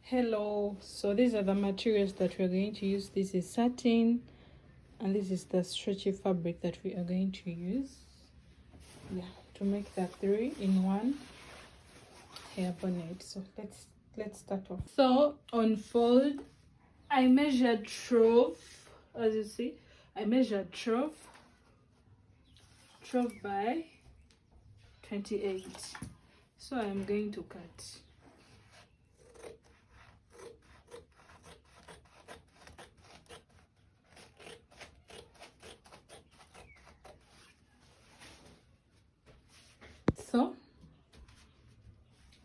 Hello, so these are the materials that we're going to use. This is satin and this is the stretchy fabric that we are going to use, to make the 3-in-1 hair bonnet. So let's start off. So on fold, I measured 12, as you see. I measured 12 by 28. So I'm going to cut. So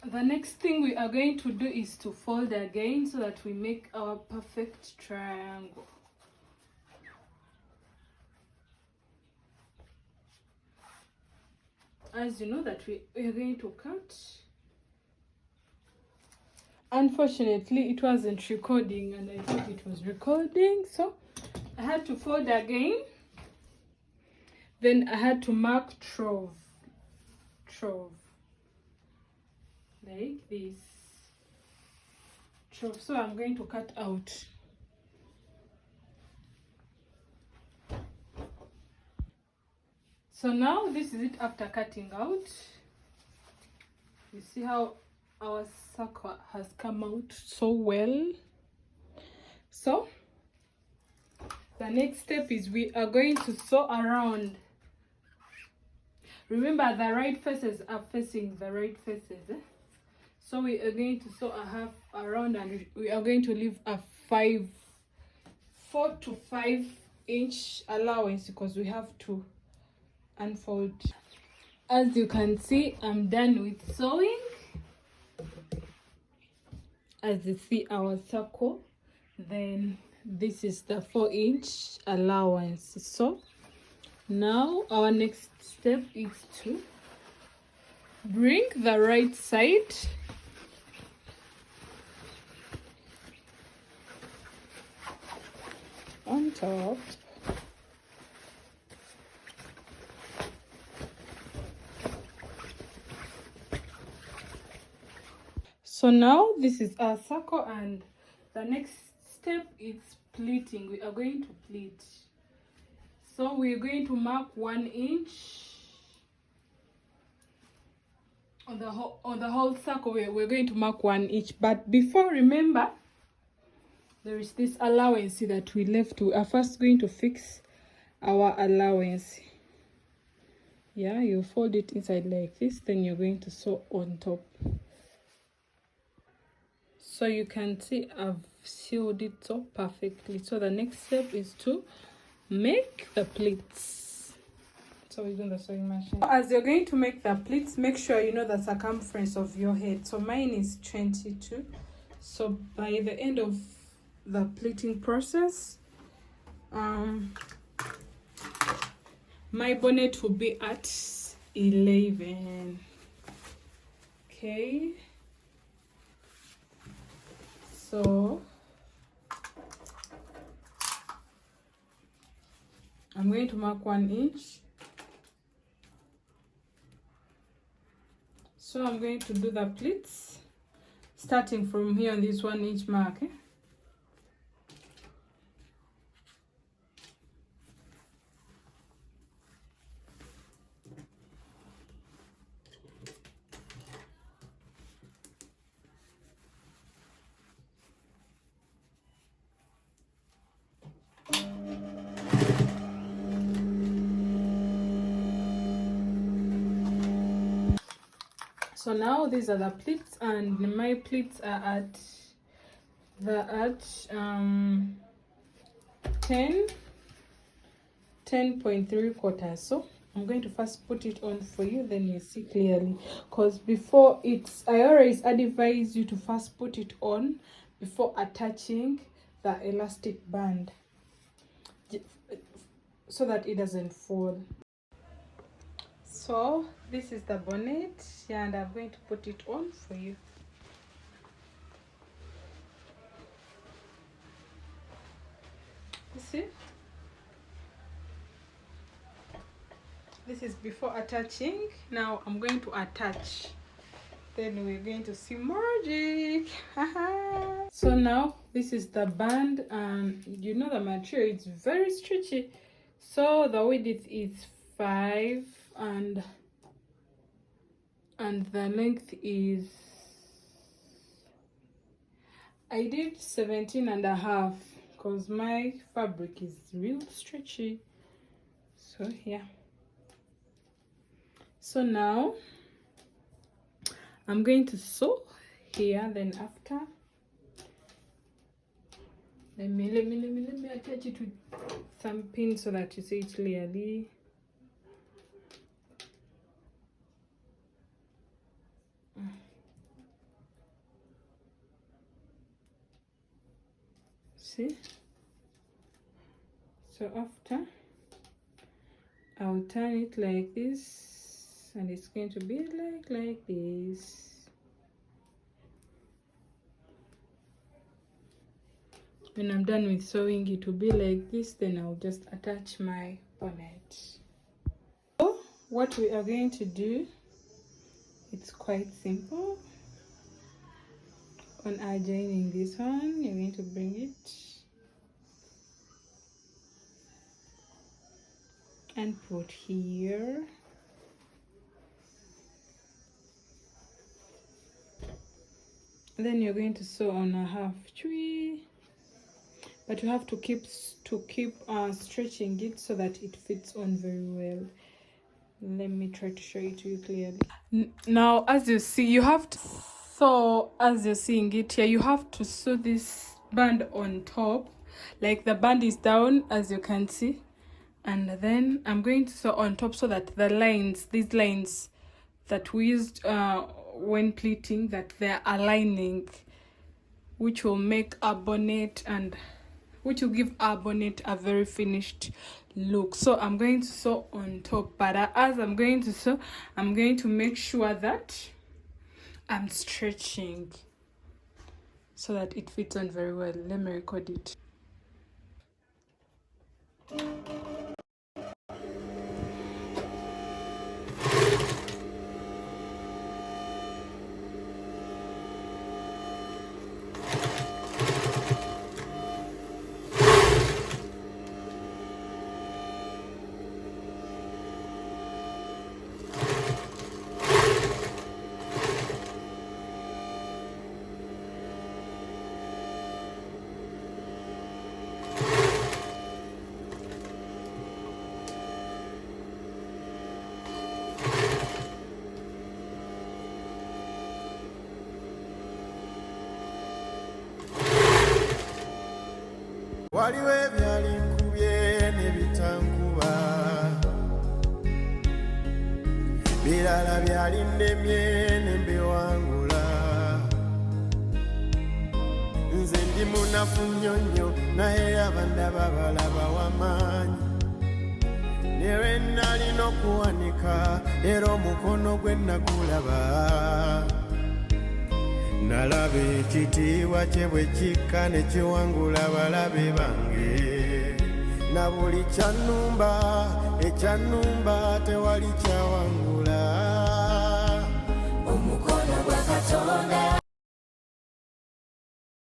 the next thing we are going to do is to fold again so that we make our perfect triangle. As you know that we are going to cut. Unfortunately, it wasn't recording and I thought it was recording, so I had to fold again. Then I had to mark 12 like this. 12. So I'm going to cut out. So now this is it after cutting out. You see how our circle has come out so well. So the next step is we are going to sew around. Remember, the right faces are facing the right faces. So we are going to sew a half around and we are going to leave a 4 to 5 inch allowance because we have to unfold. As you can see, I'm done with sewing. As you see our circle, then this is the 4-inch allowance. So now our next step is to bring the right side on top. So now this is our circle and the next step is pleating. We are going to pleat. So we're going to mark 1 inch on the whole circle. We're going to mark 1 inch, but before, remember, there is this allowance that we left. We are first going to fix our allowance. You fold it inside like this, then you're going to sew on top. So you can see I've sewed it so perfectly. So the next step is to make the pleats. So we're doing the sewing machine. As you're going to make the pleats, make sure you know the circumference of your head. So mine is 22. So by the end of the pleating process, my bonnet will be at 11. Okay. So I'm going to mark 1 inch. So I'm going to do the pleats starting from here on this 1 inch mark. So now these are the pleats and my pleats are at 10.3 quarters. So I'm going to first put it on for you, then you see clearly, because before I always advise you to first put it on before attaching the elastic band so that it doesn't fall. So this is the bonnet, and I'm going to put it on for you. You see, this is before attaching. Now I'm going to attach, then we're going to see magic. So now this is the band, and you know the material, it's very stretchy. So the width is 5 and the length is, I did 17.5 because my fabric is real stretchy. So yeah, so now I'm going to sew here. Then after, let me attach it with some pins so that you see it clearly. See? So after, I'll turn it like this, and it's going to be like this. When I'm done with sewing, it will be like this. Then I'll just attach my bonnet. So what we are going to do, it's quite simple. On our joining this one, you're going to bring it and put here. And then you're going to sew on a half tree, but you have to keep stretching it so that it fits on very well. Let me try to show it to you clearly. Now, as you see, you have to, so as you're seeing it here, you have to sew this band on top, like the band is down, as you can see, and then I'm going to sew on top so that the lines, these lines that we used when pleating, that they're aligning, which will make our bonnet, and which will give our bonnet a very finished look. So I'm going to sew on top, but as I'm going to sew, I'm going to make sure that I'm stretching so that it fits on very well. Let me record it. Waliwo ebyali nkubye ne bitankuba, birala byali ndemye ne mbiwangula. Nze ndi munafu nnyonnyo naye abandaba balaba w'amaanyi. Ne lwe nalina okuwanika era omukono gwe nagulaba. Nalaba ekitiibwa kye bwe kikka ne kiwangula balabe bange. Na buli kyannumba ekyannumba tewali kyawangula.